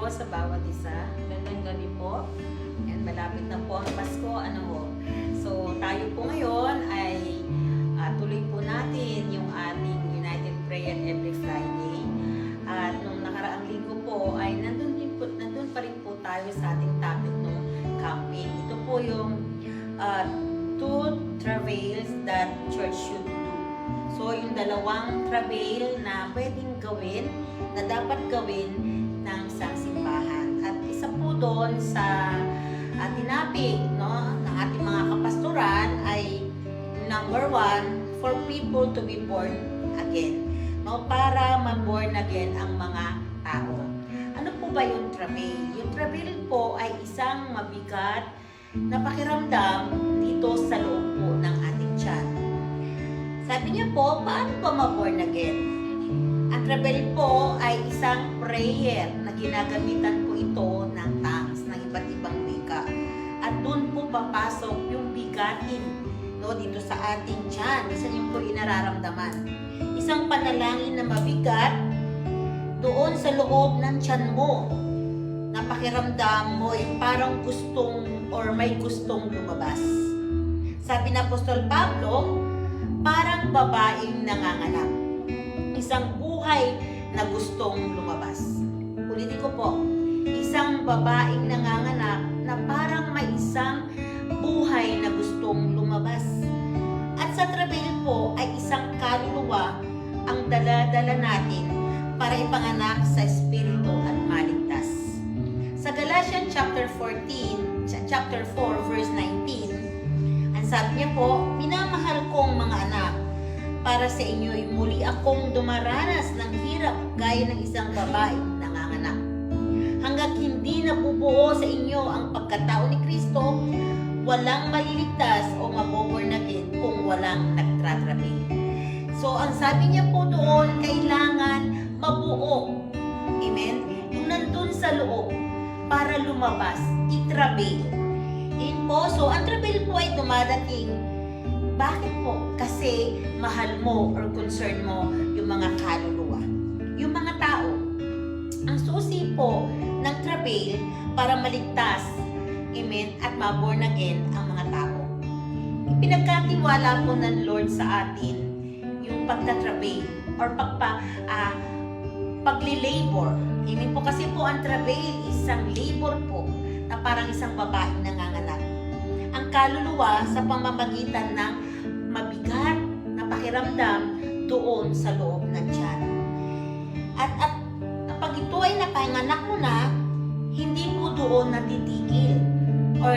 po sa bawat isa. Magandang gabi po. And malapit na po ang Pasko. So, tayo po ngayon ay tuloy po natin yung ating United Prayer every Friday. At nung nakaraang linggo po ay nandun pa rin po tayo sa ating topic ng camping. Ito po yung two travails that church should do. So, yung dalawang travail na pwedeng gawin, na dapat gawin ng isang simbahan. At isa po doon sa tinapik ng ating mga kapastoran ay number 1, for people to be born again. Para ma-born again ang mga tao. Ano po ba yung travail? Yung travail po ay isang mabigat na pakiramdam dito sa loob po ng ating tiyan. Sabi niya po, paano ba ma-born again? Ang travail po ay isang prayer na ginagamitan po ito ng tongues, ng iba't ibang wika. At doon po papasok yung bigatin dito sa ating tiyan. Isa yung po inararamdaman. Isang panalangin na mabigat doon sa loob ng tiyan mo. Napakiramdam mo yung parang gustong or may gustong lumabas. Sabi na Apostol Pablo, parang babaeng nanganganak. Isang buhay na gustong lumabas. Ulitin ko po, isang babaeng nanganganak na parang may isang buhay na gustong lumabas. At sa travail po ay isang kaluluwa ang dala-dala natin para ipanganak sa Espiritu at maligtas. Sa Galatians chapter 4 verse 19, ang sabi niya po, minamahal kong mga anak, para sa inyo'y muli akong dumaranas ng hirap gaya ng isang babaeng nanganganak. Hanggang hindi nabubuo sa inyo ang pagkatao ni Kristo, walang maliligtas o maboborn again kung walang nagtratrabil. So, ang sabi niya po doon, kailangan mabuo. Amen? Yung nandun sa loob para lumabas, itrabil. Amen po. So, ang trabil po ay dumadating. Bakit po? Kasi mahal mo or concern mo yung mga kaluluwa, yung mga tao. Ang susi po ng travail para maligtas, amen, at maborn again ang mga tao. Ipinagkatiwala po ng Lord sa atin yung pagtatrabail or pagli-labor. Amen po, kasi po ang travail isang labor po na parang isang babaeng nanganganak. Ang kaluluwa sa pamamagitan ng mabigat na pakiramdam doon sa loob ng tiyan. At pag ito ay napanganak mo na, hindi po doon natitigil or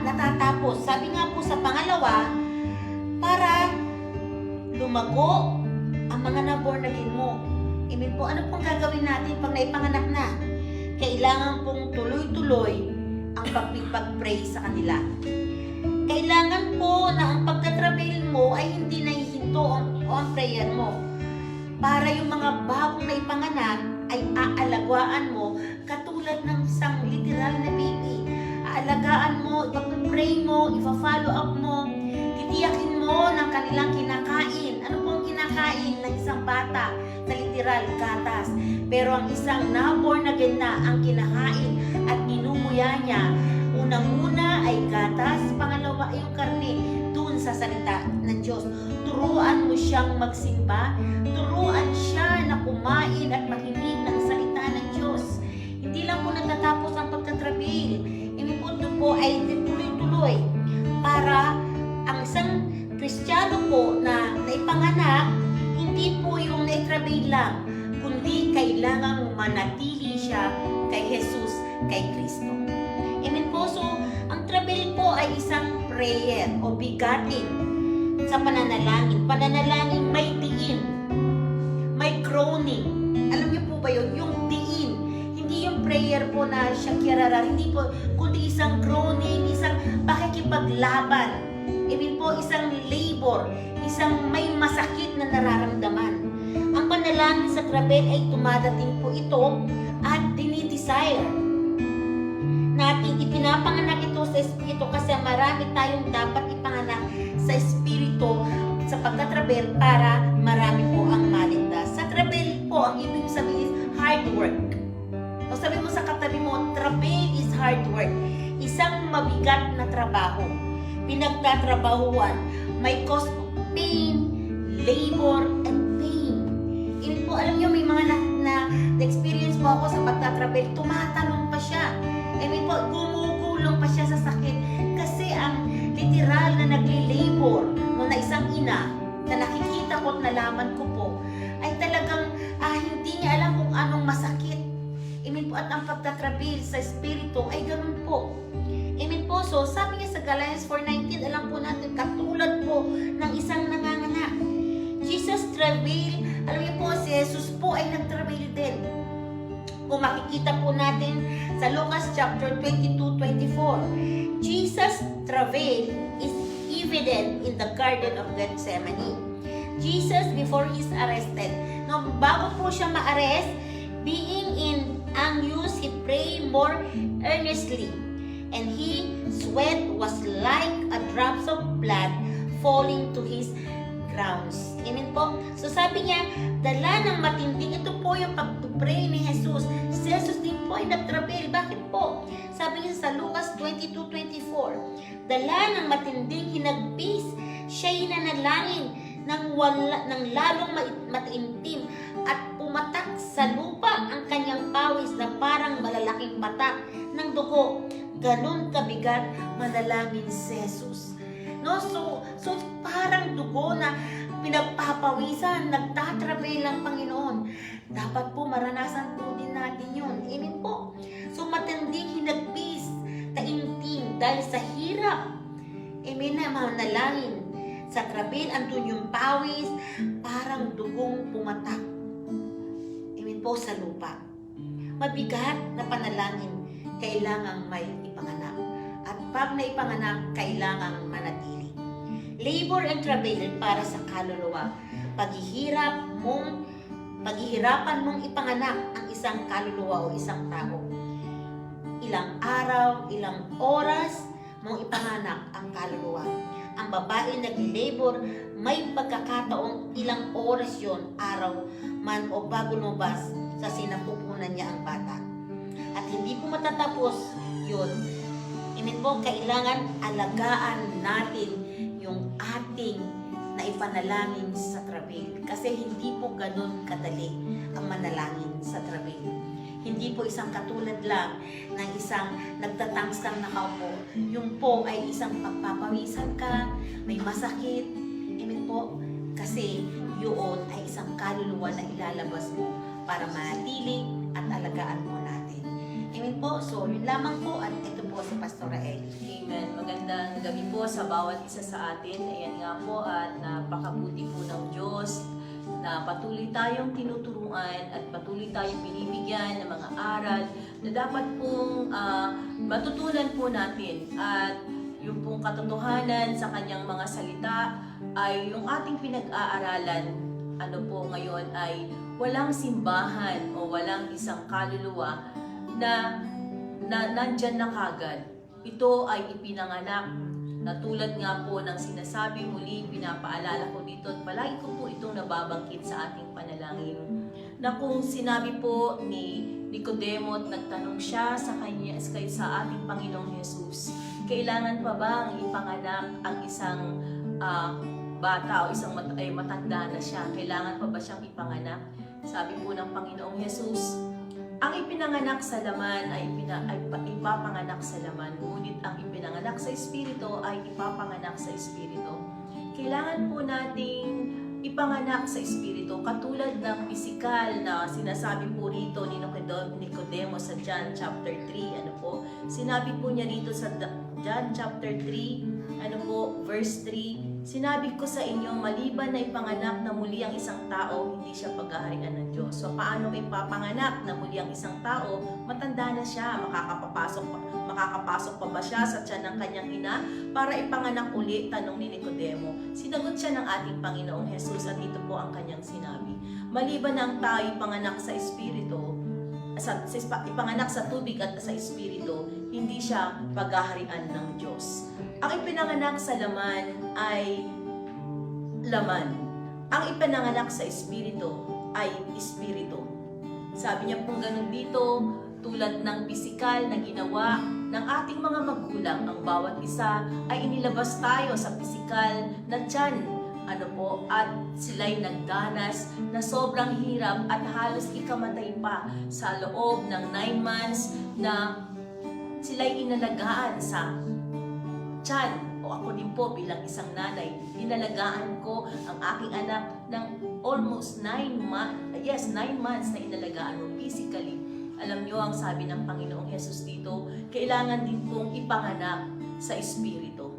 natatapos. Sabi nga po sa pangalawa, para lumago ang mga na-born again mo. Amen po, ano pong gagawin natin pag naipanganak na? Kailangan pong tuloy-tuloy ang pag-pray sa kanila. Kailangan po na ang pagtatrabail mo ay hindi nahihinto ang prayer mo. Para yung mga bagong naipanganak ay aalagwaan mo katulad ng isang literal na baby. Aalagaan mo, ipag-pray mo, ipa-follow up mo, titiyakin mo ng kanilang kinakain. Ano pong kinakain ng isang bata? Sa literal, gatas. Pero ang isang na-born again na ang kinakain at minumuya niya, unang-una ay gatas, pangalawa ay yung karne dun sa salita ng Diyos. Turuan mo siyang magsimba, turuan siya na kumain at makinig ng salita ng Diyos. Hindi lang po natatapos ang pagtatrabil. Inipunto po ay tuloy-tuloy para ang isang Kristiyano po na naipanganak, hindi po yung naitrabil lang, kundi kailangan manatili siya kay Jesus, kay Kristo. Amen po. So, ang travail po ay isang prayer o bigatin sa pananalangin. Pananalangin may diin, may groaning. Alam niyo po ba yun? Yung diin. Hindi yung prayer po na shakirara. Hindi po, kundi isang groaning, isang pakikipaglaban. Amen po, isang labor, isang may masakit na nararamdaman. Ang panalangin sa travail ay dumadating po ito at dinidesire natin, ipinapanganak ito sa Espiritu kasi marami tayong dapat ipanganak sa Espiritu sa pagtatrabail para marami po ang maligtas. Sa trabail po, ang ibig sabihin is hard work. O sabi pagtatrabaho is hard work. Isang mabigat na trabaho. Pinagtatrabahuan. May cause of pain, labor, and pain. Ibig po, alam niyo, may mga na-experience po ako sa pagtatrabaho, tumatalon pa siya. Ibig po, gumugulong pa siya sa sakit. Kasi ang literal na nagli-labor na isang ina na nakikita ko at nalaman ko po, ay talagang hindi niya alam kung anong masakit. Ibig po, at ang pagtatrabaho sa espiritu ay ganun po. Amen po. So, sabi niya sa Galatians 4:19, alam po natin, katulad po ng isang nanganganak. Jesus travail, alam niyo po, si Jesus po ay nagtravail din. Kung makikita po natin sa Lucas chapter 22:24, Jesus' travail is evident in the Garden of Gethsemane. Jesus, before he's arrested, bago po siya ma-arrest, being in anguish, he prayed more earnestly. And his sweat was like a drops of blood falling to his grounds. Amen po? So sabi niya, dala ng matinding, ito po yung pag-pray ni Jesus. Si Jesus din po ay nagtrabail. Bakit po? Sabi niya sa Lucas 22:24, dala ng matinding hinagpis, siya'y nanalangin ng lalong mataimtim at pumatak sa lupa ang kanyang pawis na parang malalaking patak ng dugo. Ganon kabigat manalangin si Jesus. No? So parang dugo na pinagpapawisan, nagtatrabail ang Panginoon. Dapat po maranasan po din natin yun. Amen po. So matinding hinagpis, taimtim dahil sa hirap. Amen na manalangin. Sa trabail, andun yung pawis, parang dugong pumatak. Amen po sa lupa. Mabigat na panalangin, kailangang may ipanganak. At pag naipanganak, kailangang manatili. Labor and travail para sa kaluluwa. Paghihirapan mong ipanganak ang isang kaluluwa o isang tao. Ilang araw, ilang oras mong ipanganak ang kaluluwa. Ang babae nag-labor, may pagkakataong ilang oras yon, araw man o bago lumabas sa sinapupunan niya ang bata. At hindi po matatapos yun. Amen po, kailangan alagaan natin yung ating naipanalangin sa trabail. Kasi hindi po ganun kadali ang manalangin sa trabail. Hindi po isang katulad lang ng isang nagtatangsang nakaupo. Yung po ay isang pagpapawisan ka, may masakit. Amen po, kasi yun ay isang kaluluwa na ilalabas mo para manatili at alagaan mo natin. Amen po. So, yun lamang po at ito po si Pastora Ellie. Amen. Magandang gabi po sa bawat isa sa atin. Ayan nga po at napakabuti po ng Diyos na patuloy tayong tinuturuan at patuloy tayong binibigyan ng mga aral na dapat pong matutunan po natin. At yung pong katotohanan sa kanyang mga salita ay yung ating pinag-aaralan. Ano po ngayon ay walang simbahan o walang isang kaluluwa na nandyan na kagad. Ito ay ipinanganak na tulad nga po ng sinasabi muli, pinapaalala ko dito at palagi ko po itong nababangkit sa ating panalangin. Na kung sinabi po ni Nicodemo at nagtanong siya sa ating Panginoong Jesus, kailangan pa bang ipanganak ang isang bata o isang matanda na siya? Kailangan pa ba siyang ipanganak? Sabi po ng Panginoong Jesus, ang ipinanganak sa laman ay ipapanganak sa laman, ngunit ang ipinanganak sa Espiritu ay ipapanganak sa Espiritu. Kailangan po nating ipanganak sa Espiritu, katulad ng pisikal na sinasabi po rito ni Nicodemo sa John chapter 3. Ano po? Sinabi po niya rito sa John chapter 3, verse 3, sinabi ko sa inyo, maliban na ipanganak na muli ang isang tao, hindi siya paghaharian ng Diyos. So, paano ipapanganak na muli ang isang tao? Matanda na siya. Makakapasok pa ba siya sa tiyan ng kanyang ina para ipanganak uli? Tanong ni Nicodemo. Sinagot siya ng ating Panginoong Jesus at ito po ang kanyang sinabi. Maliban na ang tao ipanganak sa Espiritu, ipanganak sa tubig at sa Espiritu, hindi siya paghaharian ng Diyos. Ang ipinanganak sa laman ay laman. Ang ipinanganak sa Espiritu ay Espiritu. Sabi niya pong ganun dito, tulad ng pisikal na ginawa ng ating mga magulang, ang bawat isa ay inilabas tayo sa pisikal na tiyan. At sila'y nagdanas na sobrang hirap at halos ikamatay pa sa loob ng 9 months na sila'y inalagaan sa tiyan. O ako din po bilang isang nanay, inalagaan ko ang aking anak ng almost 9 months na inalagaan mo physically. Alam nyo, ang sabi ng Panginoong Jesus dito, kailangan din pong ipanganak sa Espiritu.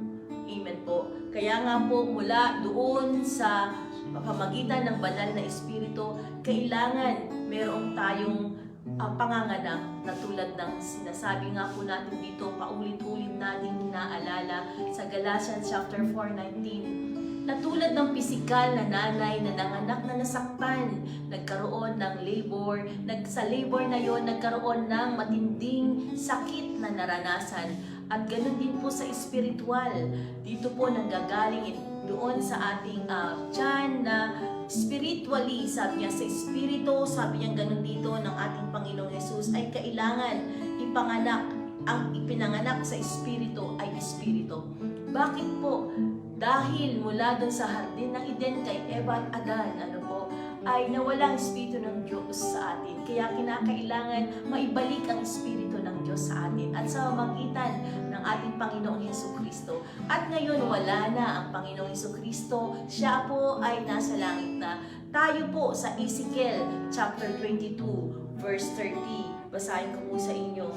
Amen po. Kaya nga po mula doon sa pamamagitan ng banal na Espiritu, kailangan merong tayong panganganak na tulad ng sinasabi nga po natin dito, paulit-ulit natin inaalala sa Galatians chapter 4:19, na tulad ng pisikal na nanay na nanganak na nasaktan, nagkaroon ng labor, sa labor na yon nagkaroon ng matinding sakit na naranasan. At ganoon din po sa espiritual. Dito po nanggagaling doon sa ating tiyan na spiritually, sabi niya sa espiritu, sabi niya ganoon dito ng ating Panginoong Jesus ay kailangan ipanganak. Ang ipinanganak sa espiritu ay espiritu. Bakit po? Dahil mula doon sa hardin ng Eden kay Eva at Adan, ay nawalang espiritu ng Diyos sa atin. Kaya kinakailangan maibalik ang espiritu ng Diyos sa atin at sa pamamagitan ng ating Panginoong Hesukristo. At ngayon wala na ang Panginoong Hesukristo. Siya po ay nasa langit na. Tayo po sa Ezekiel chapter 22 verse 30. Basahin ko po sa inyo.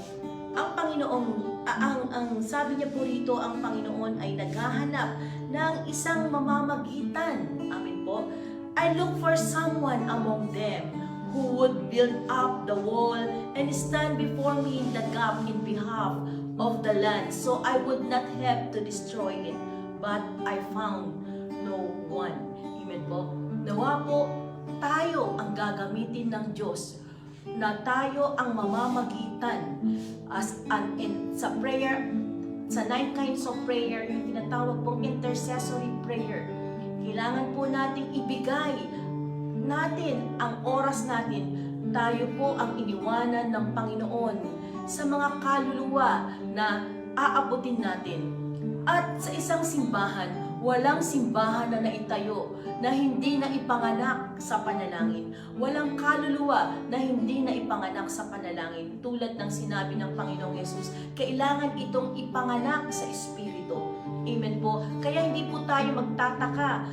Ang Panginoong, ang sabi niya po rito, ang Panginoon ay naghahanap ng isang mamamagitan. Amen po. I look for someone among them who would build up the wall and stand before me in the gap in behalf of the land, so I would not have to destroy it. But I found no one. Amen po. Nawa po, tayo ang gagamitin ng Diyos, na tayo ang mamamagitan sa prayer, sa 9 kinds of prayer, yung tinatawag pong intercessory prayer. Kailangan po nating ibigay natin ang oras natin. Tayo po ang iniwanan ng Panginoon sa mga kaluluwa na aabutin natin. At sa isang simbahan, walang simbahan na naitayo na hindi na ipanganak sa panalangin. Walang kaluluwa na hindi na ipanganak sa panalangin. Tulad ng sinabi ng Panginoong Yesus, kailangan itong ipanganak sa Espiritu. Amen po. Kaya hindi po tayo magtataka,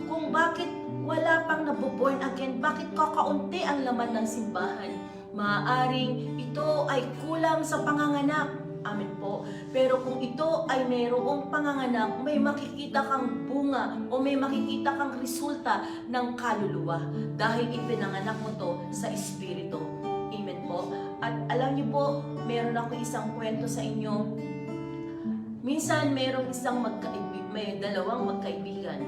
kung bakit wala pang naboborn again, bakit kakaunti ang laman ng simbahan. Maaaring ito ay kulang sa panganganak. Amen po. Pero kung ito ay mayroong panganganak, may makikita kang bunga o may makikita kang resulta ng kaluluwa dahil ipinanganak mo to sa Espiritu. Amen po. At alam niyo po, meron ako isang kwento sa inyo. Minsan may dalawang magkaibigan.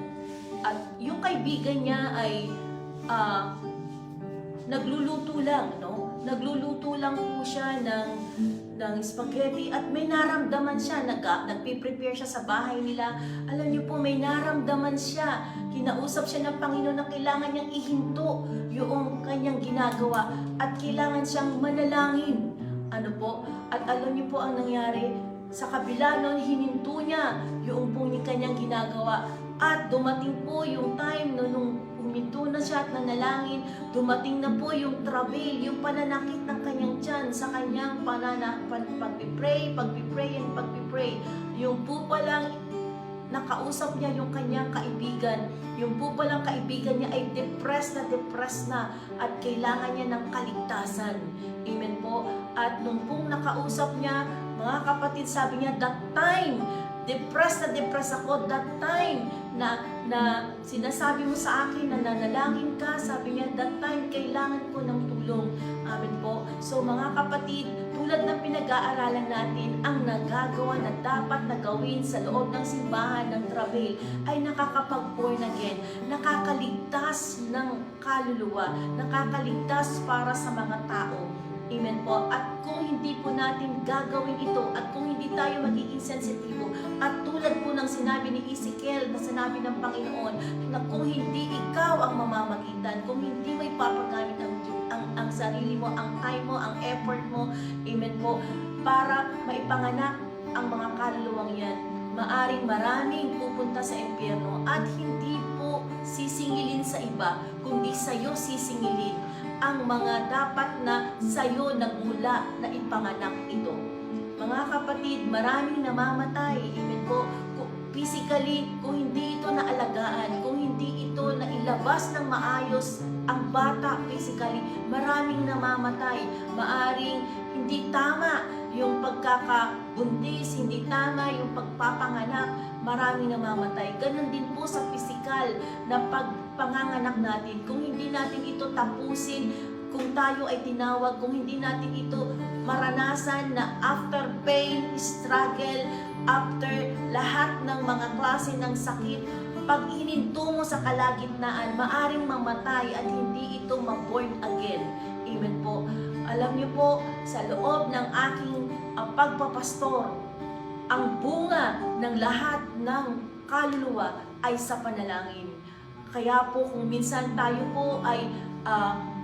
At yung kaibigan niya ay nagluluto lang, no? Nagluluto lang po siya ng spaghetti at may naramdaman siya, nagpe-prepare siya sa bahay nila. Alam niyo po, may naramdaman siya. Kinausap siya ng Panginoon na kailangan niyang ihinto yung kanyang ginagawa at kailangan siyang manalangin. At alam niyo po ang nangyari, sa kabila nun, hininto niya yung kanyang ginagawa. At dumating po yung time nung huminto na siya at nanalangin, dumating na po yung travail, yung pananakit ng kanyang tiyan sa kanyang pagpipray. Yung po palang nakausap niya yung kanyang kaibigan, yung po palang kaibigan niya ay depressed na at kailangan niya ng kaligtasan. Amen po. At nung pong nakausap niya, mga kapatid, sabi niya, that time, depressed ako, that time na sinasabi mo sa akin na nanalangin ka, sabi niya, that time kailangan ko ng tulong. Amen po. So mga kapatid, tulad ng pinag-aaralan natin, ang nagagawa na dapat na gawin sa loob ng simbahan ng travail ay nakakapag-born again, nakakaligtas ng kaluluwa, nakakaligtas para sa mga tao. Amen po. At kung hindi po natin gagawin ito at kung hindi tayo magiging sensitibo at tulad po ng sinabi ni Ezekiel na sinabi ng Panginoon na kung hindi ikaw ang mamamagitan, kung hindi mo ipapagamit ang sarili mo, ang time mo, ang effort mo, amen po, para maipanganak ang mga kaluluwang yan, maaring maraming pupunta sa impyerno at hindi po sisingilin sa iba, kundi sa'yo sisingilin ang mga dapat na sa'yo nagmula na ipanganak ito. Mga kapatid, maraming namamatay, amen po, physically, kung hindi ito naalagaan, kung hindi ito nailabas ng maayos ang bata physically, maraming namamatay. Maaring hindi tama yung pagkakabuntis, hindi tama yung pagpapanganak, maraming namamatay. Ganon din po sa physical na pagpanganganak natin. Kung hindi natin ito tapusin, kung tayo ay tinawag, kung hindi natin ito maranasan na after pain, struggle, after lahat ng mga klase ng sakit, pag hininto mo sa kalagitnaan, maaring mamatay at hindi ito ma-born again. Amen po. Alam niyo po, sa loob ng aking pagpapastor, ang bunga ng lahat ng kaluluwa ay sa panalangin. Kaya po kung minsan tayo po ay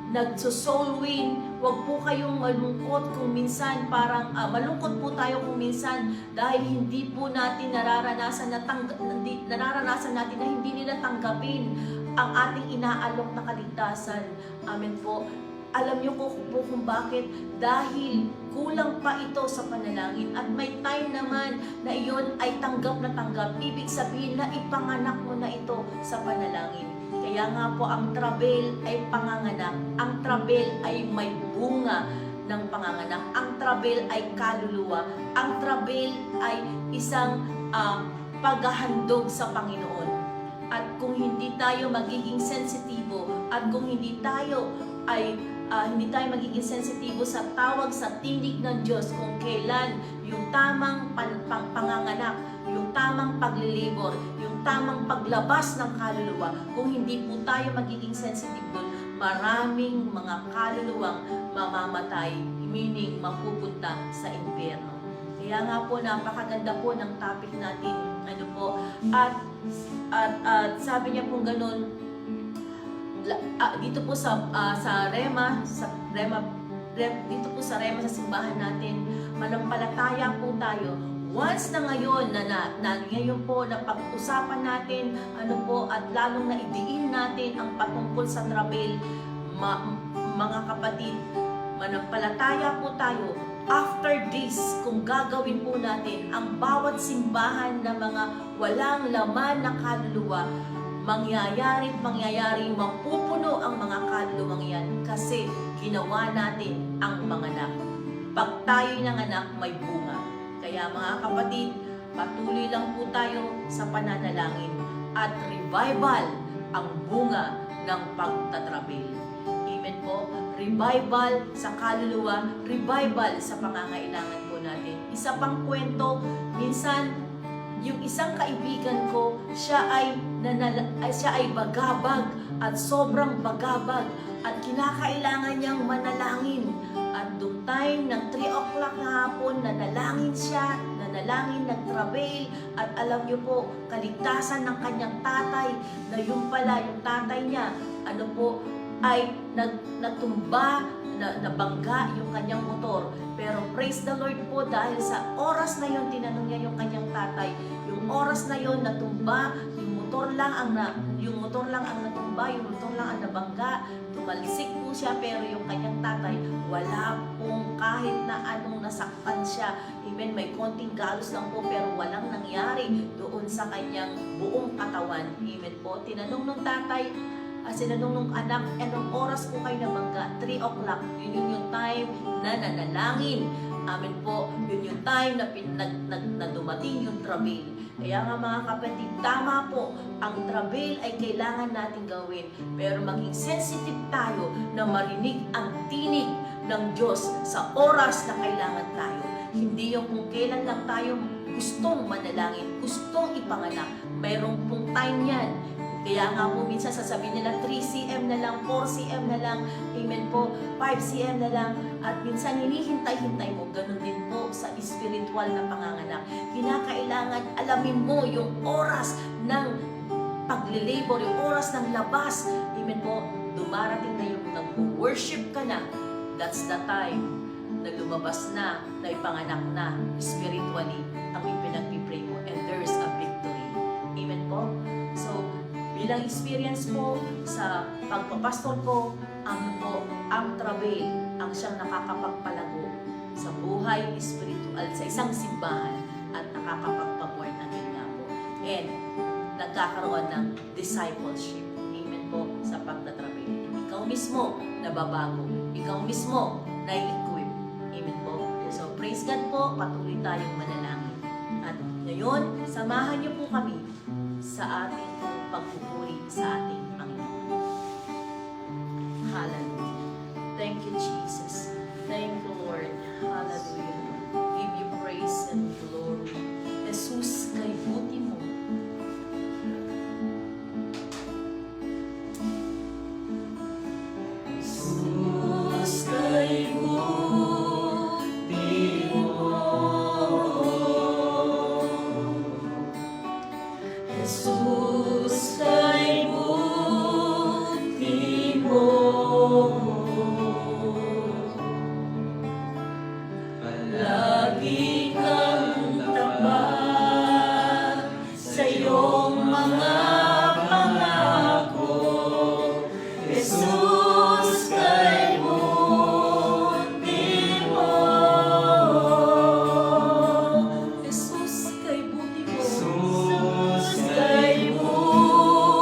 nagso-soul win, huwag po kayong malungkot kung minsan parang malungkot po tayo kung minsan dahil hindi po natin nararanasan natin na hindi nila tanggapin ang ating inaalok na kaligtasan. Amen po. Alam niyo po kung bakit? Dahil kulang pa ito sa panalangin at may time naman na iyon ay tanggap na tanggap. Ibig sabihin na ipanganak mo na ito sa panalangin. Kaya nga po ang travail ay panganganak. Ang travail ay may bunga ng panganganak. Ang travail ay kaluluwa. Ang travail ay isang paghahandog sa Panginoon. At kung hindi tayo magiging sensitibo at kung hindi tayo magiging sensitibo sa tawag sa tinig ng Diyos kung kailan yung tamang panganganak, yung tamang paglilibor, yung tamang paglabas ng kaluluwa, kung hindi po tayo magiging sensitive doon, maraming mga kaluluwang mamamatay, meaning mapupunta sa impyerno. Kaya nga po, napakaganda po ng topic natin, ano po, at sabi niya pong ganun, dito po sa Rema, dito po sa Rema sa simbahan natin, manampalataya po tayo. Once na ngayon ngayon po na pag-usapan natin ano po at lalong na idiin natin ang patungkol sa travail, mga kapatid, manampalataya po tayo. After this, kung gagawin po natin ang bawat simbahan na mga walang laman na kaluluwa, mangyayari mapupuno ang mga kaluluwang yan kasi ginawa natin ang manganak. Pag tayo'y nanganak, may bunga. Kaya mga kapatid, patuloy lang po tayo sa pananalangin at revival ang bunga ng pagtatrabil. Amen po. Revival sa kaluluwa, revival sa pangangailangan po natin. Isa pang kwento, minsan yung isang kaibigan ko, siya ay bagabag at sobrang bagabag at kinakailangan niyang manalangin. At noong time ng 3 o'clock na hapon, nanalangin siya, nag-travail, at alam niyo po, kaligtasan ng kanyang tatay, na yung pala, yung tatay niya, ano po, ay natumba, nabangga yung kanyang motor. Pero praise the Lord po, dahil sa oras na yon tinanong niya yung kanyang tatay, yung oras na yon natumba, yung motor lang ang natumba, yung motor lang ang nabangga, tumalsik po siya, pero yung kanyang tatay, wala pong kahit na anong nasaktan siya. Amen, may konting galos lang po, pero walang nangyari doon sa kanyang buong katawan. Amen po, tinanong ng tatay, sinanong nung anak, anong oras po kayo nabangga? 3 o'clock. Yun yung time na nanalangin. Amen po, yun yung time na dumating yung travail. Kaya nga mga kapatid, tama po, ang travail ay kailangan natin gawin. Pero maging sensitive tayo na marinig ang tinig ng Diyos sa oras na kailangan tayo. Hindi yung kung kailan lang tayo gustong manalangin, gustong ipanganak. Mayroong pong time yan. Kaya nga po minsan sasabihin nila 3 cm na lang, 4 cm na lang, amen po, 5 cm na lang, at minsan hinihintay-hintay mo. Ganun din po sa spiritual na panganganak. Kinakailangan alamin mo yung oras ng paglilabor, yung oras ng labas. Amen po, dumarating na yung nag-worship ka na, that's the time na lumabas na ipanganak na spiritually ang ipinagpipray mo, and there's a victory. Amen po? So, bilang experience po sa pagpapastor ko, ang travel, ang siyang nakakapagpalago sa buhay spiritual sa isang simbahan at nakakapagpaborn again nga po. And nagkakaroon ng discipleship. Amen po sa pagtatravel. Ikaw mismo nababago. Ikaw mismo na-equip. Amen po. So, praise God po. Patuloy tayong manalangin. At ngayon, samahan niyo po kami sa ating pagpupuri sa ating Panginoon. Hallelujah. Thank you, Jesus. Thank you, Lord. Hallelujah. Give you praise and glory. Jesus, kay buti mo. Jesus, kay buti mo. Jesus, kay buti mo. Palagi kang tapat sa iyong mga pangako. Jesus, kay buti mo. Jesus, kay buti mo. Jesus, kay buti mo.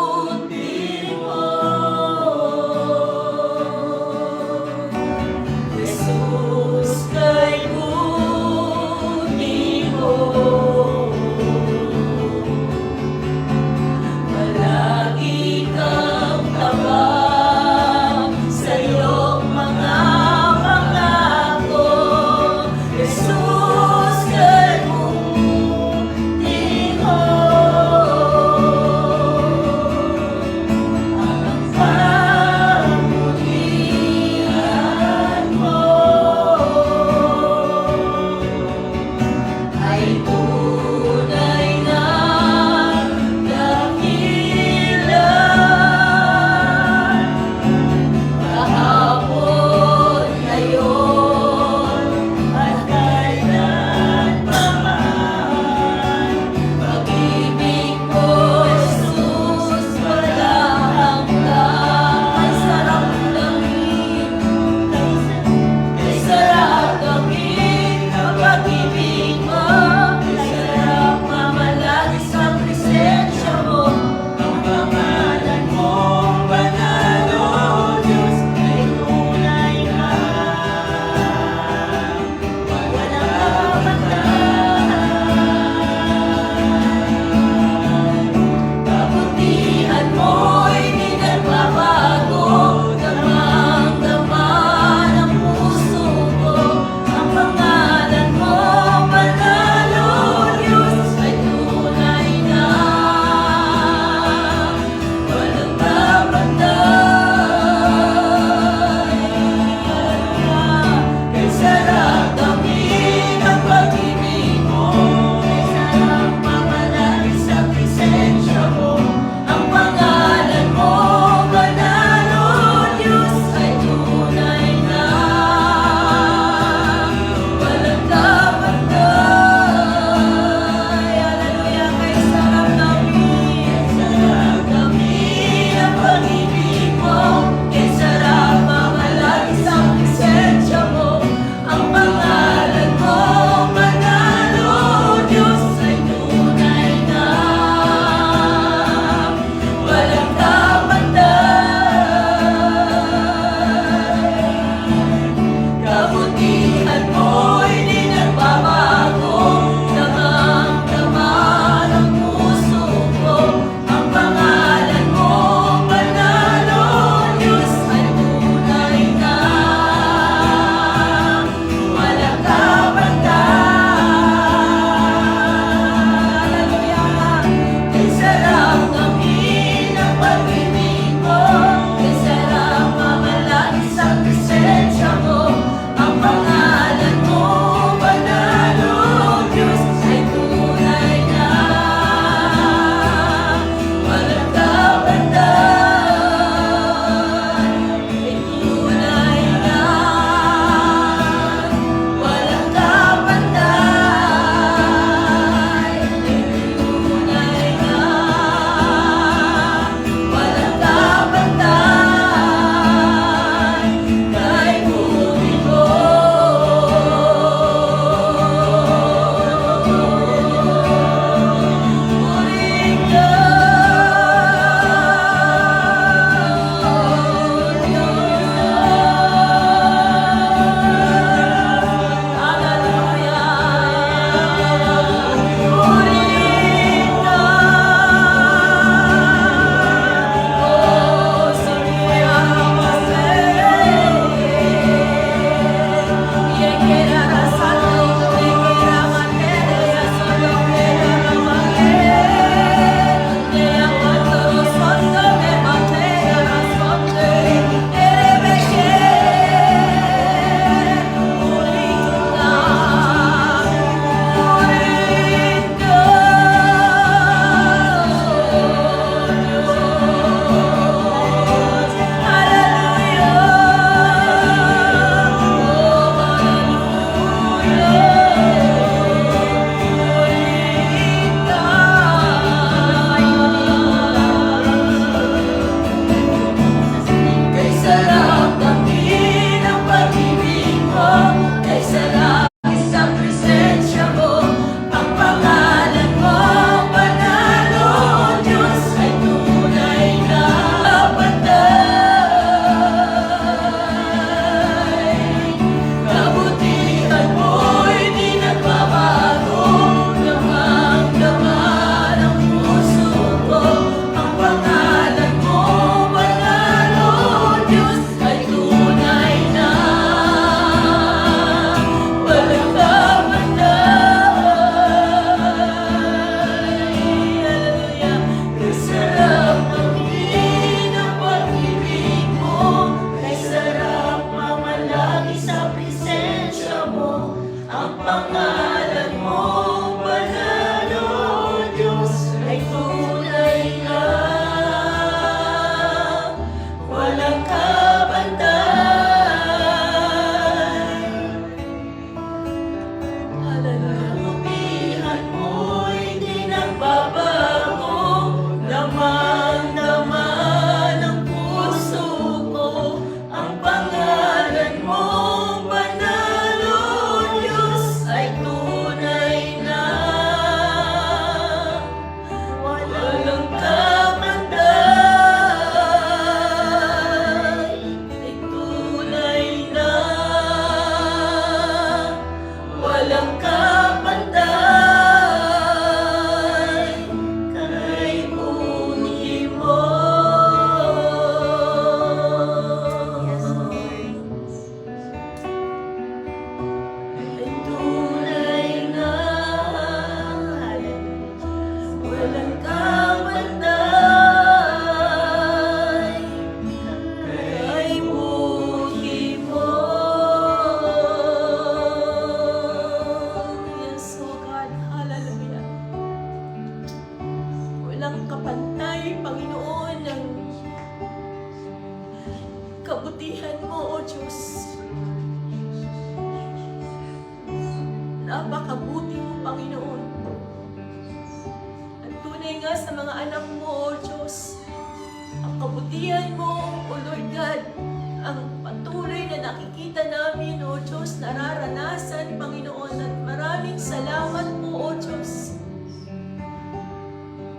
nararanasan, Panginoon, at maraming salamat po, O Diyos.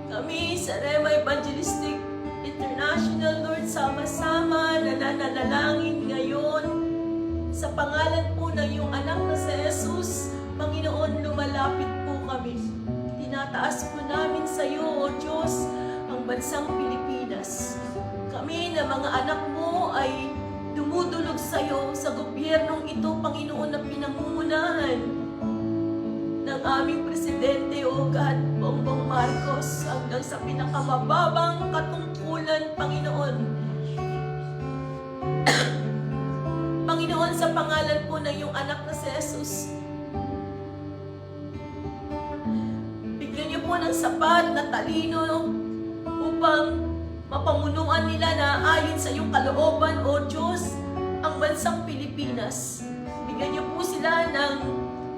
Kami sa Rema Evangelistic International, Lord, sama-sama nananalangin ngayon sa pangalan po ng iyong anak na si Jesus. Panginoon, lumalapit po kami. Tinataas po namin sa iyo, O Diyos, ang bansang Pilipinas. Kami na mga anak mo ay dumudulog sa iyo sa gobyernong ito, Panginoon, na pinangungunahan ng aming Presidente, O God, Bongbong Marcos, hanggang sa pinakamababang katungkulan, Panginoon. Panginoon, sa pangalan po ng iyong anak na si Jesus, bigyan niyo po ng sapat na talino upang mapamunuan nila na ayon sa iyong kalooban, O Diyos, ang bansang Pilipinas. Bigyan niyo po sila ng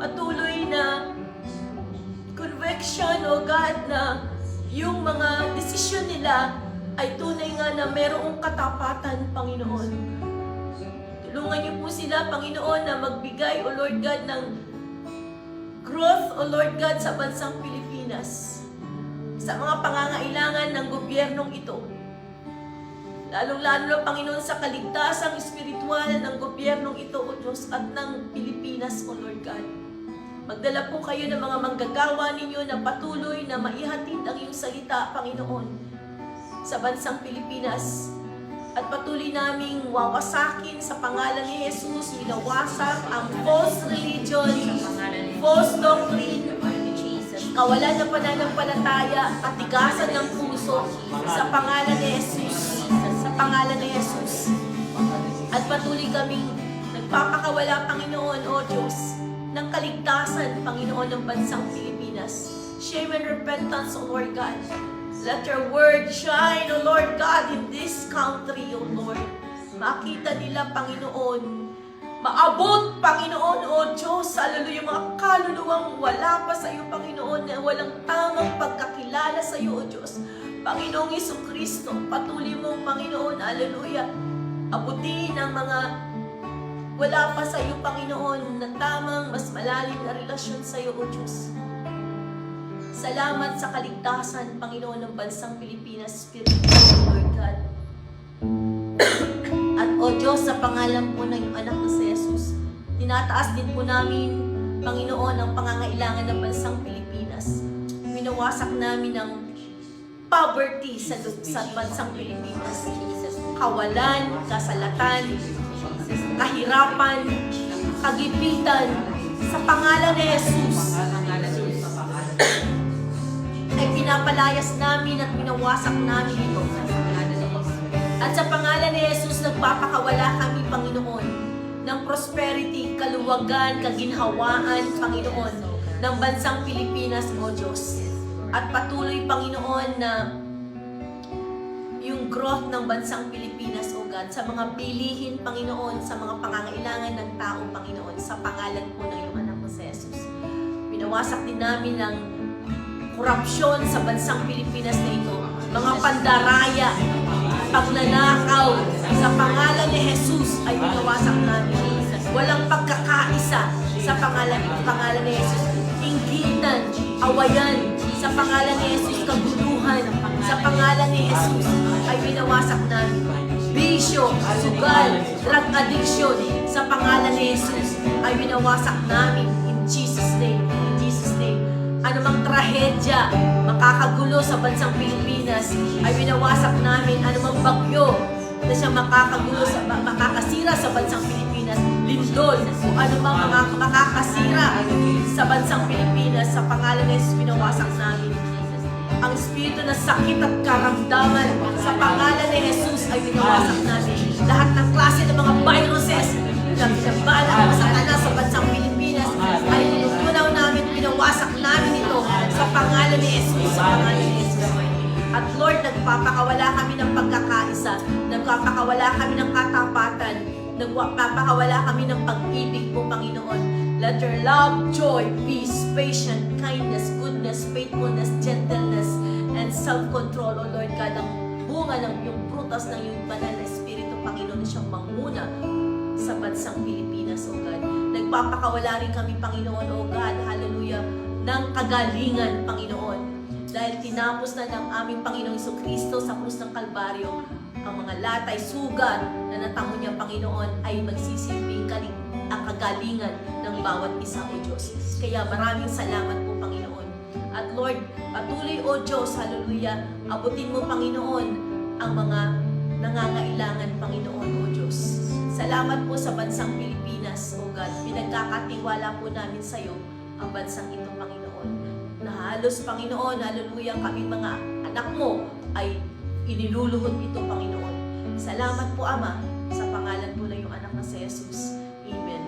patuloy na conviction, O God, na yung mga desisyon nila ay tunay nga na mayroong katapatan, Panginoon. Tulungan niyo po sila, Panginoon, na magbigay, O Lord God, ng growth, O Lord God, sa bansang Pilipinas, sa mga pangangailangan ng gobyernong ito. Lalong-lalo, Panginoon, sa kaligtasang espiritual ng gobyernong ito, O Diyos, at ng Pilipinas, O Lord God. Magdala po kayo ng mga manggagawa ninyo na patuloy na maihatid ang iyong salita, Panginoon, sa bansang Pilipinas. At patuloy naming wawasakin sa pangalan ni Jesus, winawasak ang false religion, false doctrine, kawalan ng pananampalataya, katigasan ng puso, sa pangalan ni Jesus, sa pangalan ni Jesus. At patuloy kaming nagpapakawala, Panginoon, O Diyos, ng kaligtasan, Panginoon, ng bansang Pilipinas. Shame and repentance, O Lord God. Let your word shine, O Lord God, in this country, O Lord. Makita nila, Panginoon. Maabot, Panginoon, O Diyos, hallelujah, mga kaluluwang wala pa sa iyo, Panginoon, na walang tamang pagkakilala sa iyo, O Diyos. Panginoong Jesucristo, patuloy mo, Panginoon, hallelujah, abutin ang mga wala pa sa iyo, Panginoon, na tamang mas malalim na relasyon sa iyo, O Diyos. Salamat sa kaligtasan, Panginoon, ng bansang Pilipinas, Spirit of Lord God. At O Diyos, sa pangalan po ng iyong anak na si Jesus, tinataas din po namin, Panginoon, ang pangangailangan ng bansang Pilipinas. Winawasak namin ang poverty sa bansang Pilipinas. Kawalan, kasalatan, kahirapan, kagipitan, sa pangalan ni Jesus, ay pinapalayas namin at pinawasak namin ito. At sa pangalan ni Jesus, nagpapakawala kami, Panginoon, ng prosperity, kaluwagan, kaginhawaan, Panginoon, ng bansang Pilipinas, O Diyos. At patuloy, Panginoon, na yung growth ng bansang Pilipinas, O God, sa mga bilihin, Panginoon, sa mga pangangailangan ng tao, Panginoon, sa pangalan po ng iyong anak na si Jesus. Pinawasak din namin ng korupsyon sa bansang Pilipinas na ito, mga pandaraya, pagnanakaw, sa pangalan ni Jesus ay pinawasak namin. Walang pagkakaisa sa pangalan ni Jesus. Inggitan, awayan, sa pangalan ni Jesus, kaguluhan, sa pangalan ni Jesus ay pinawasak namin. Bisyo, sugal, drug addiction, sa pangalan ni Jesus ay pinawasak namin. In Jesus' name, in Jesus' name. Anumang trahedya, makakagulo sa bansang Pilipinas ay binawasak namin. Anumang bagyo na siya makakasira sa bansang Pilipinas, lindol, o anumang makakasira sa bansang Pilipinas, sa pangalan ni Jesus, binawasak namin. Ang espiritu na sakit at karamdaman, sa pangalan ni Jesus ay binawasak namin. Lahat ng klase ng mga viruses na pinabala sa Satanas sa bansang Pilipinas ay tinutunaw namin, pinawasak namin ito sa pangalan ni Jesus, sa pangalan ni Jesus. At Lord, nagpapakawala kami ng pagkakaisa, nagpapakawala kami ng katapatan, nagpapakawala kami ng pag-ibig po, Panginoon. Let your love, joy, peace, patience, kindness, goodness, faithfulness, gentleness, and self-control, O Lord God, ang bunga ng iyong prutas ng iyong banal na Espiritu, Panginoon, na siyang manguna sa bansang Pilipinas, O God. Nagpapakawala rin kami, Panginoon, O God, hallelujah, ng kagalingan, Panginoon. Dahil tinapos na ng aming Panginoong Jesucristo sa krus ng Kalbaryo, ang mga latay, sugat na natango niya, Panginoon, ay magsisilbing ang kagalingan ng bawat isa, O Diyos. Kaya maraming salamat po, Panginoon. At Lord, patuloy, O Diyos, hallelujah, abutin mo, Panginoon, ang mga nangangailangan, Panginoon, O Diyos. Salamat po sa bansang Pilipinas, O God. Pinagkakatiwala po namin sa iyo ang bansang ito, Panginoon. Na halos, Panginoon, hallelujah, kami mga anak mo ay iniluluhod ito, Panginoon. Salamat po, Ama, sa pangalan po na yung anak na si Jesus. Amen.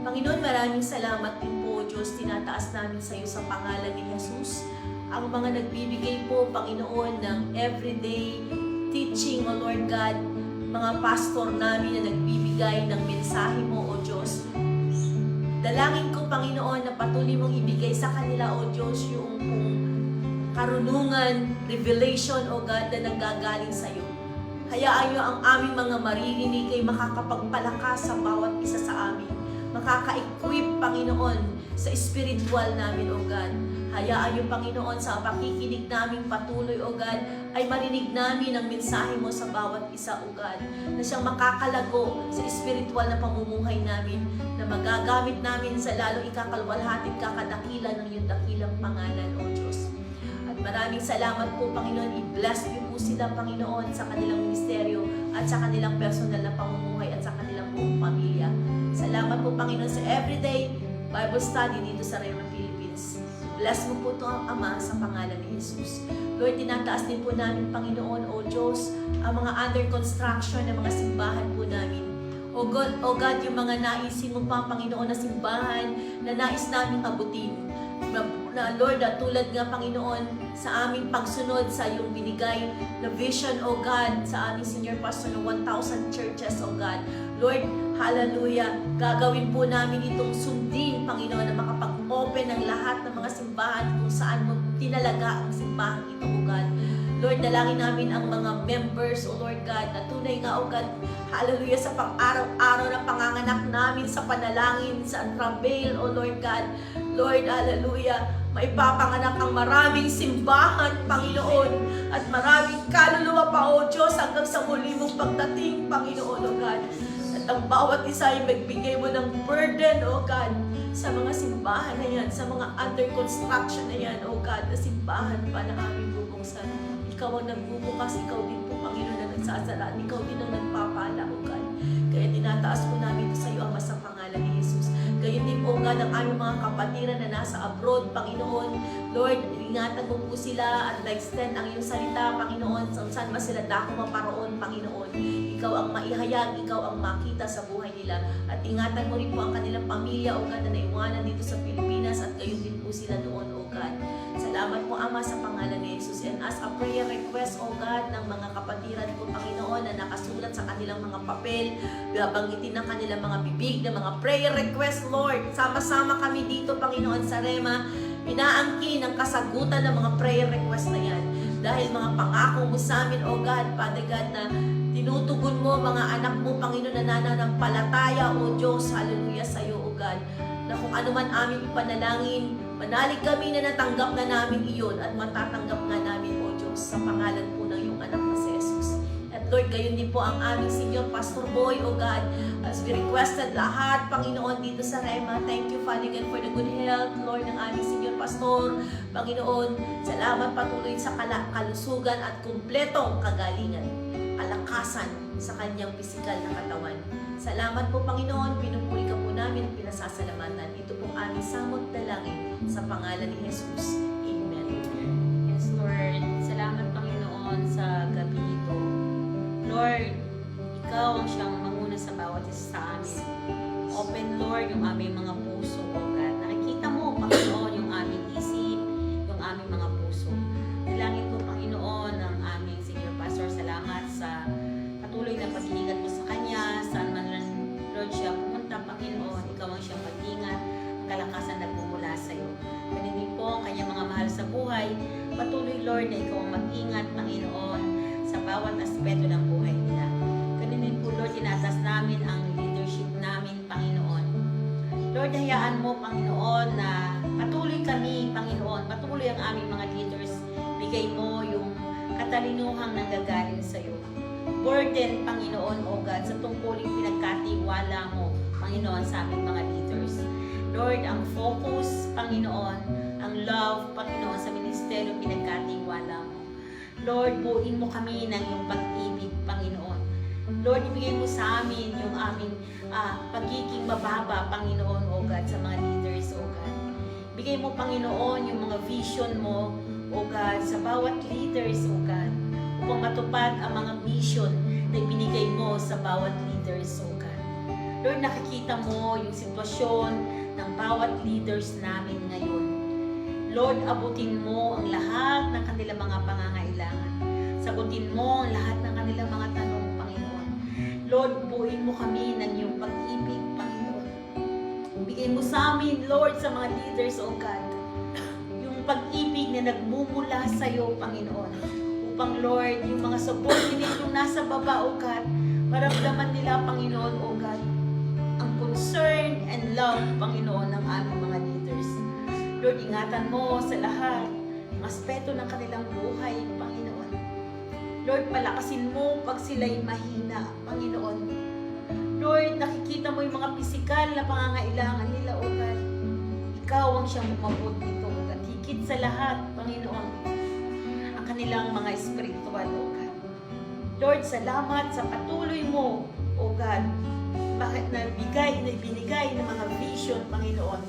Panginoon, maraming salamat din po, Diyos. Tinataas namin sa iyo sa pangalan ni Jesus. Ang mga nagbibigay po, Panginoon, ng everyday teaching, O Lord God, mga pastor namin na nagbibigay ng mensahe mo, O Diyos. Dalangin ko, Panginoon, na patuloy mong ibigay sa kanila, O Diyos, yung karunungan, revelation, O God, na nanggagaling sa iyo. Hayaan niyo ang aming mga maririnig ay makakapagpalakas sa bawat isa sa amin. Makaka-equip, Panginoon, sa spiritual namin, O God. Hayaan niyo, Panginoon, sa pakikinig namin patuloy, O God, ay marinig namin ang mensahe mo sa bawat isa, O God, na siyang makakalago sa spiritual na pamumuhay namin, na magagamit namin sa lalong ikakalwalhati at kakadakilan ng iyong dakilang pangalan, O Diyos. At maraming salamat po, Panginoon. I-bless niyo po sila, Panginoon, sa kanilang ministeryo at sa kanilang personal na pamumuhay at sa kanilang buong pamilya. Salamat po, Panginoon, sa everyday Bible study dito sa Rema Philippines. Bless mo po ito, Ama, sa pangalan ni Jesus. Lord, tinataas din po namin, Panginoon, O Diyos, ang mga under construction na mga simbahan po namin. O God, yung mga naisin mo pa, Panginoon, na simbahan na nais namin abutin. Na Lord, tulad nga, Panginoon, sa aming pagsunod sa iyong binigay na vision, O God, sa aming senior pastor ng 1,000 churches, O God. Lord, hallelujah, gagawin po namin itong sundin, Panginoon, na makapag-open ng lahat ng mga simbahan kung saan mo tinalaga ang simbahan ito, O God. Lord, dalangin namin ang mga members, O Lord God, na tunay nga, O God, hallelujah, sa pang-araw-araw na panganganak namin sa panalangin, sa travail, O Lord God. Lord, hallelujah, maipapanganak ang maraming simbahan, Panginoon, at maraming kaluluwa pa, O Diyos, hanggang sa muli mong pagdating, Panginoon, O God. At ang bawat isa ay magbigay mo ng burden, O God, sa mga simbahan na yan, sa mga under construction na yan, O God, na simbahan pa na aming bubuksan. Ikaw ang nagbubukas, ikaw din po, Panginoon, na nagsasara, ikaw din ang nagpapala, O God. Kaya tinataas po namin ito sa iyo, Ama, sa pangalan ni Jesus. Gayon din po, God, ang aming mga kapatiran na nasa abroad, Panginoon. Lord, ingatan mo po sila at extend ang iyong salita, Panginoon, saan ba sila dako maparoon, Panginoon. Ikaw ang maihayag, ikaw ang makita sa buhay nila. At ingatan mo rin po ang kanilang pamilya, O God, na naiwanan dito sa Pilipinas at gayon din po sila doon, O God. Salamat po, Ama, sa pangalan ni Jesus. And as a prayer request, O God, ng mga kapatiran po, Panginoon, na nakasulat sa kanilang mga papel, babanggitin ng kanilang mga bibig na mga prayer request, Lord. Sama-sama kami dito, Panginoon, sa Rema, inaangkin ang kasagutan ng mga prayer request na yan. Dahil mga pangako mo sa amin, O God, Father God, na tinutugon mo mga anak mo, Panginoon, na nananampalataya, O Diyos, hallelujah, sa iyo, O God, na kung ano man aming ipanalangin, manalig kami na natanggap na namin iyon at matatanggap nga namin, O Diyos, sa pangalan po ng iyong anak na si Jesus. At Lord, gayon din po ang aming Senior Pastor Boy, O God, as we requested lahat, Panginoon, dito sa Rema. Thank you, Father God, for the good health, Lord, ng aming Senior Pastor. Panginoon, salamat patuloy sa kalusugan at kumpletong kagalingan, kalakasan sa kanyang pisikal na katawan. Salamat po, Panginoon, pinupuri ka po namin at pinasasalamatan. Ito pong aming samot dalangin sa pangalan ni Jesus. Amen. Yes, Lord. Salamat, Panginoon, sa gabi ito. Lord, ikaw ang siyang manguna sa bawat isa sa amin. Open, Lord, yung aming mga puso, O God. Nakikita mo, Panginoon, yung aming isip, yung aming mga puso. Dalangin ko, Panginoon, ang aming Senior Pastor. Salamat sa patuloy na pag-iingat mo sa kanya. Saan man lang, Lord, siya pumunta, Panginoon. Ikaw ang siyang pag-ingat. Ang kalakasan na bumula sa iyo. Ganun din po ang kanyang mga mahal sa buhay. Patuloy, Lord, na ikaw ang mag-ingat, Panginoon, sa bawat aspeto ng buhay nila. Ganun din po, Lord, tinatas namin ang leadership Lord, hayaan mo, Panginoon, na patuloy kami, Panginoon, patuloy ang aming mga leaders. Bigay mo yung katalinuhang nanggagaling sa iyo. Burden, Panginoon, O God, sa tungkuling pinagkatiwala mo, Panginoon, sa aming mga leaders. Lord, ang focus, Panginoon, ang love, Panginoon, sa ministeryo pinagkatiwala mo. Lord, buuin mo kami ng iyong pag-ibig, Panginoon. Lord, ibigay mo sa amin yung aming pagiging mababa, Panginoon, O God, sa mga leaders, O God. Bigay mo, Panginoon, yung mga vision mo, O God, sa bawat leaders, O God, upang matupad ang mga mission na ibinigay mo sa bawat leaders, O God. Lord, nakikita mo yung sitwasyon ng bawat leaders namin ngayon. Lord, abutin mo ang lahat ng kanilang mga pangangailangan. Sagutin mo ang lahat ng kanilang mga tanong, Panginoon. Lord, buuin mo kami ng iyong pag-ibig, Panginoon. Bigay mo sa amin, Lord, sa mga leaders, O God, yung pag-ibig na nagmumula sa iyo, Panginoon. Upang, Lord, yung mga subordinate yung nasa baba, O God, maramdaman nila, Panginoon, O God, ang concern and love, Panginoon, ng aming mga leaders. Lord, ingatan mo sa lahat ang aspeto ng kanilang buhay, Panginoon. Lord, palakasin mo pag sila'y mahina, Panginoon. Lord, nakikita mo yung mga pisikal na pangangailangan nila, O God. Ikaw ang siyang umabot nito, O God. Higit sa lahat, Panginoon, ang kanilang mga espiritual, O God. Lord, salamat sa patuloy mo, O God, bakit na binigay ng mga vision, Panginoon,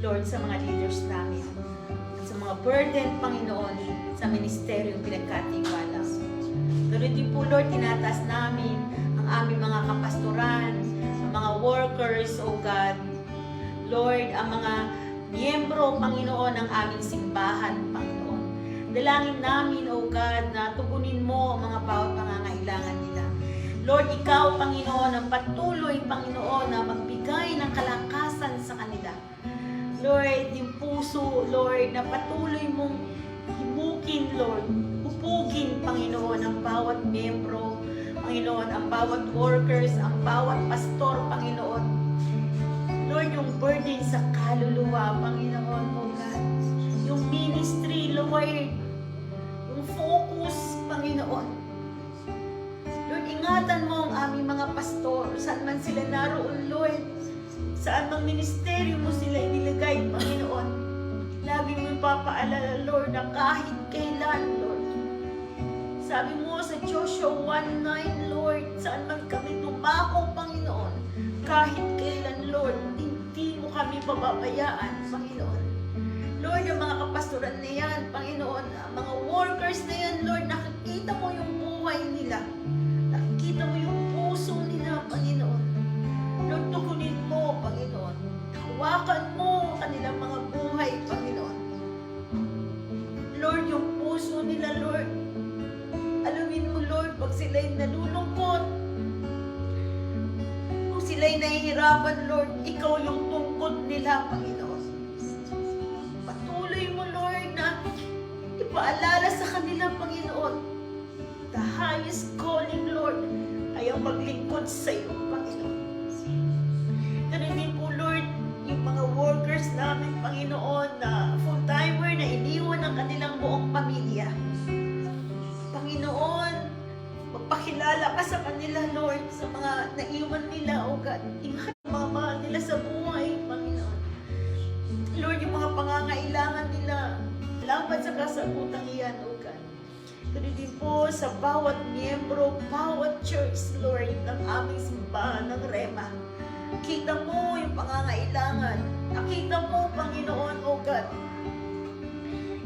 Lord, sa mga leaders namin. At sa mga burden, Panginoon, sa ministeryong pinagkatiwala. Lord, din po, Lord, tinataas namin ang aming mga kapastoran, ang mga workers, O God. Lord, ang mga miyembro, Panginoon, ng aming simbahan, Panginoon. Dalangin namin, O God, na tugunin mo ang mga bawat pangangailangan nila. Lord, ikaw, Panginoon, ang patuloy, Panginoon, na magbigay ng kalakasan sa kanila. Lord, yung puso, Lord, na patuloy mong himukin, Lord, hupugin, Panginoon, ang bawat miyembro, Panginoon, ang bawat workers, ang bawat pastor, Panginoon. Lord, yung burden sa kaluluwa, Panginoon, O God. Yung ministry, Lord, yung focus, Panginoon. Lord, ingatan mo ang aming mga pastor, saan man sila naroon, Lord. Saan mang ministeryo mo sila inilagay, Panginoon. Lagi mo ipapaalala, Lord, na kahit kailan, Lord. Sabi mo sa Joshua 1:9, Lord, saan man kami tumako, Panginoon, kahit kailan, Lord, hindi mo kami pababayaan, Panginoon. Lord, yung mga kapastoran na yan, Panginoon, ang mga workers na yan, Lord, nakikita mo yung buhay nila. Nakikita mo yung puso nila, Panginoon. Lord, tukunin mo, Panginoon. Hawakan mo kanilang mga buhay, Panginoon. Lord, yung puso nila, Lord. Alamin mo, Lord, pag sila'y nalulungkot, kung sila'y nahihirapan, Lord, ikaw yung tungkod nila, Panginoon. Patuloy mo, Lord, na ipaalala sa kanila, Panginoon. The highest calling, Lord, ay ang maglingkod sa iyo, Panginoon. Ganun din po, Lord, yung mga workers namin, Panginoon, na full-timer na iniwan ang kanilang buong pamilya. Panginoon, magpakilala ka sa kanila, Lord, sa mga naiwan nila, O God. Ingat ang mga mahal nila sa buhay, Panginoon. Lord, yung mga pangangailangan nila, laban sa kasagutan iyan, O God. Ganun din po sa bawat miyembro, bawat church, Lord, ng aming simbahan, ng Rema. Nakita mo yung pangangailangan. Nakita mo, Panginoon, O God,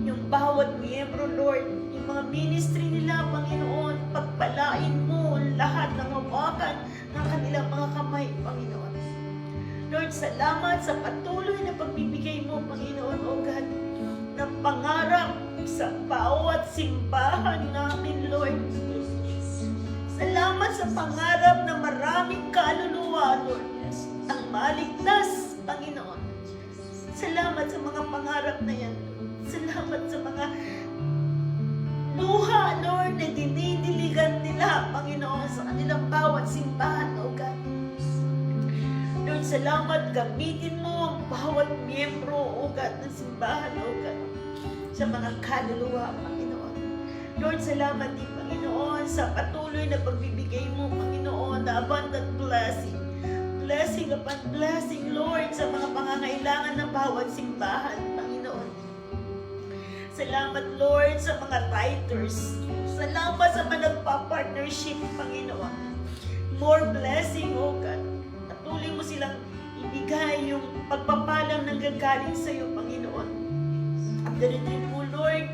yung bawat miyembro, Lord, yung mga ministry nila, Panginoon, pagpalain mo lahat ng mabakan ng kanilang mga kamay, Panginoon. Lord, salamat sa patuloy na pagbibigay mo, Panginoon, O God, ng pangarap sa bawat simbahan namin, Lord. Salamat sa pangarap na maraming kaluluwa, Lord, ang maligtas, Panginoon. Salamat sa mga pangarap na yan, Lord. Salamat sa mga luha, Lord, na dinidiligan nila, Panginoon, sa kanilang bawat simbahan, O God. Lord, salamat, gamitin mo ang bawat miyembro, O God, ng simbahan, O God, sa mga kaluluwa, Panginoon. Lord, salamat din, Panginoon, sa patuloy na pagbibigay mo, Panginoon, na abundant blessing. Blessing upon blessing, Lord, sa mga pangangailangan ng bawat simbahan, Panginoon. Salamat, Lord, sa mga writers. Salamat sa mga nagpa-partnership, Panginoon. More blessing, O God. Patuloy mo silang ibigay yung pagpapalang nanggagaling sa iyo, Panginoon. At ganun din po, Lord,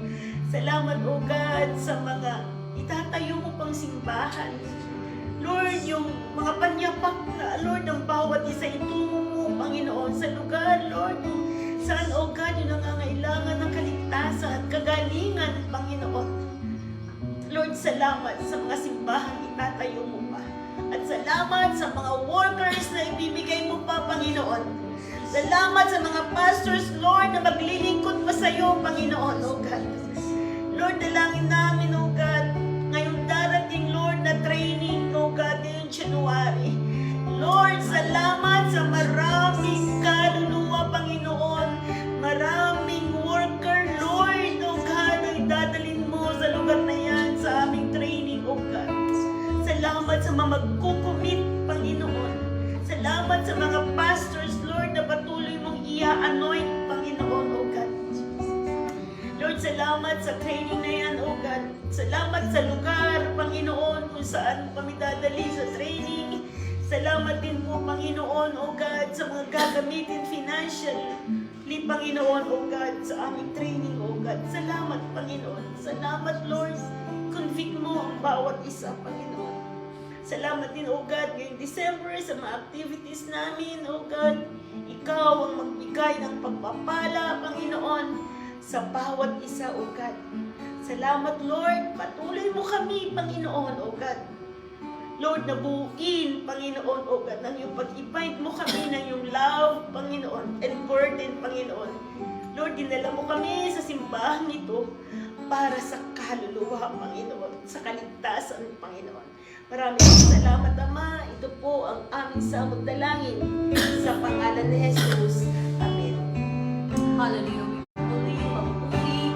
salamat, O God, sa mga itatayo mo pang simbahan. Lord, yung mga panyapak na, Lord, ng bawat isa itungo mo, Panginoon, sa lugar, Lord, kung saan, O God, yung nangangailangan ng kaligtasan at kagalingan, Panginoon. Lord, salamat sa mga simbahan itatayo mo pa. At salamat sa mga workers na ibibigay mo pa, Panginoon. Salamat sa mga pastors, Lord, na maglilingkod pa sa iyo, Panginoon, O God. Lord, dalangin namin, O God, ngayong darating, Lord, na training, O God, ngayong January. Lord, salamat sa maraming kaluluwa, Panginoon. Maraming worker, Lord, O God, na idadalhin mo sa lugar na yan, sa aming training, O God. Salamat sa mga magkukumit, Panginoon. Salamat sa mga pastors, Lord, na patuloy mong i-anoint, Panginoon, O God. Lord, salamat sa training na yan, O God. Salamat sa lugar, Panginoon, kung saan kami dadali sa training. Salamat din po, Panginoon, O God, sa mga gagamitin financially, Panginoon, O God, sa aming training, O God. Salamat, Panginoon. Salamat, Lord. Convict mo ang bawat isa, Panginoon. Salamat din, O God, ngayong December sa mga activities namin, O God. Ikaw ang magbigay ng pagpapala, Panginoon, sa bawat isa, O God. Salamat, Lord. Patuloy mo kami, Panginoon, O God. Lord, nabuuin, Panginoon, O God, ng iyong pag-ibig mo kami ng iyong love, Panginoon, and burden, Panginoon. Lord, dinala mo kami sa simbahan nito para sa kaluluwa, Panginoon, sa kaligtasan, Panginoon. Maraming salamat, Ama. Ito po ang aming samot dalangin sa pangalan ni Jesus. Amen. Hallelujah. Papuri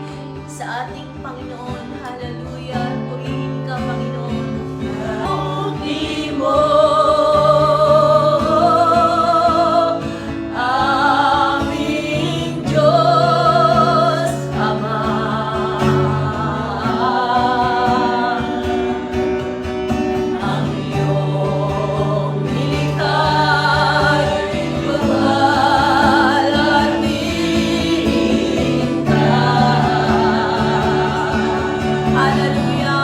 sa ating Panginoon. Hallelujah. Purihin ka, Panginoon. Puri mo aming Diyos Ama. Ang iyong likay pagalatiin ka. Hallelujah.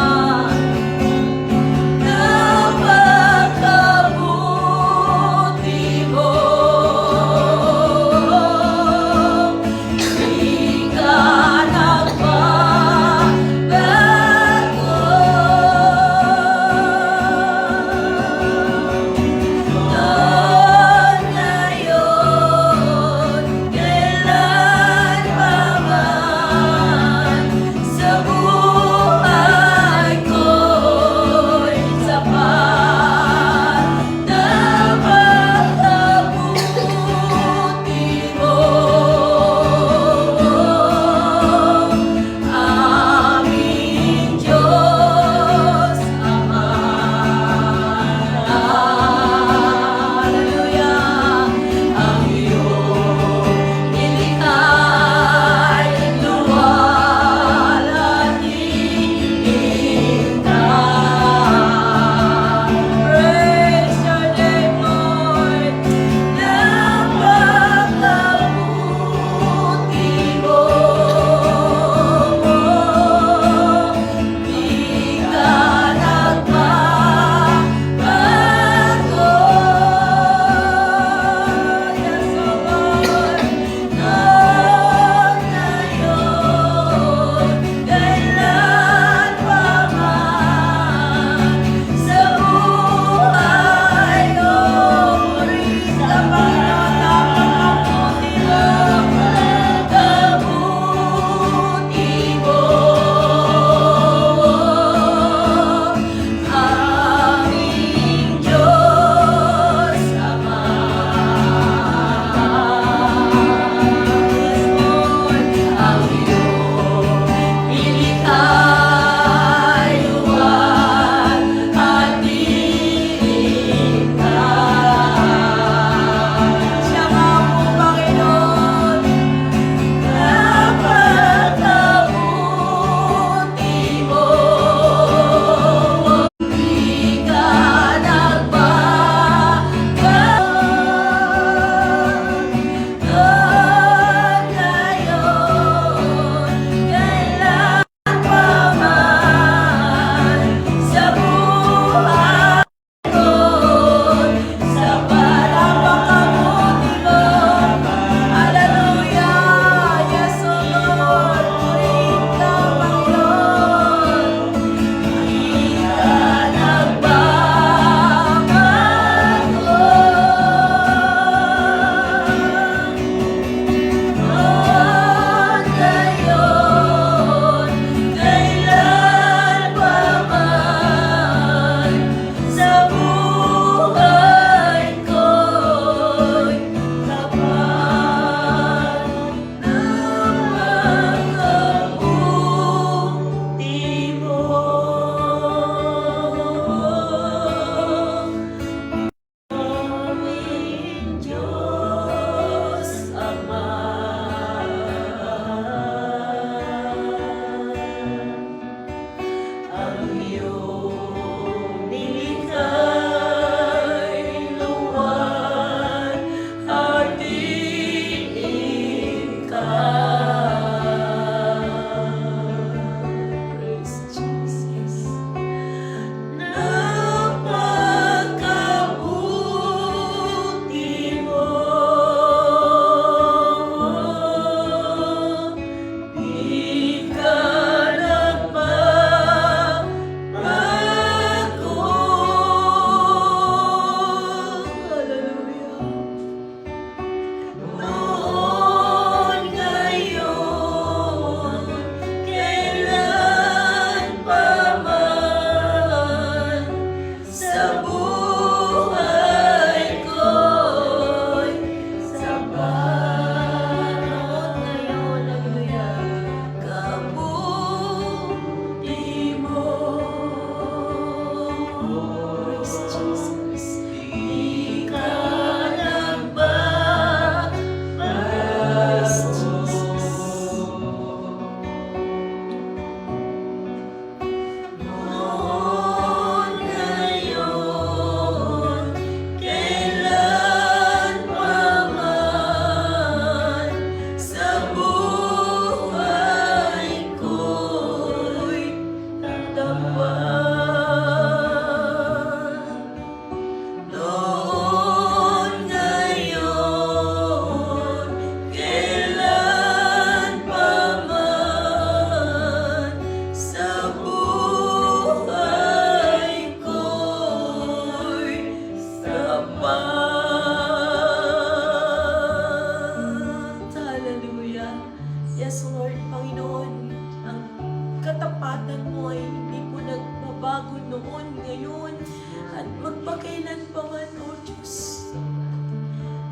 at magpakailanman, O Diyos.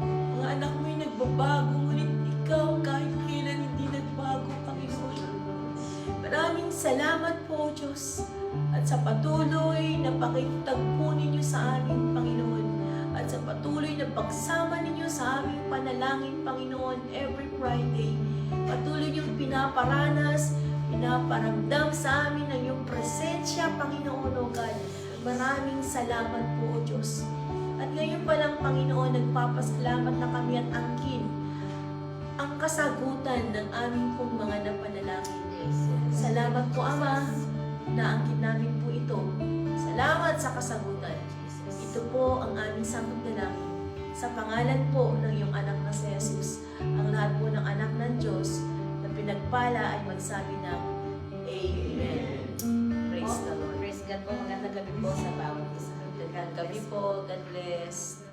Mga anak mo'y nagbabago, ngunit ikaw kahit kailan hindi nagbago, Panginoon. Maraming salamat po, O Diyos, at sa patuloy na pakitagpo ninyo sa amin, Panginoon, at sa patuloy na pagsama ninyo sa aming panalangin, Panginoon, every Friday. Patuloy niyong pinaparanas, pinaparamdam sa amin ang iyong presensya, Panginoon, O God. Maraming salamat po, O Diyos. At ngayon pa lang, Panginoon, nagpapasalamat na kami at angkin ang kasagutan ng aming pong mga napanalangin. Salamat po, Ama, na angkin namin po ito. Salamat sa kasagutan. Ito po ang aming sangkot dalangin. Sa pangalan po ng iyong anak na si Jesus, ang lahat po ng anak ng Diyos na pinagpala ay magsabi ng Amen. Praise the Lord. Praise God po. Magandang gabi po sa bawat isa. Magandang gabi po. God bless.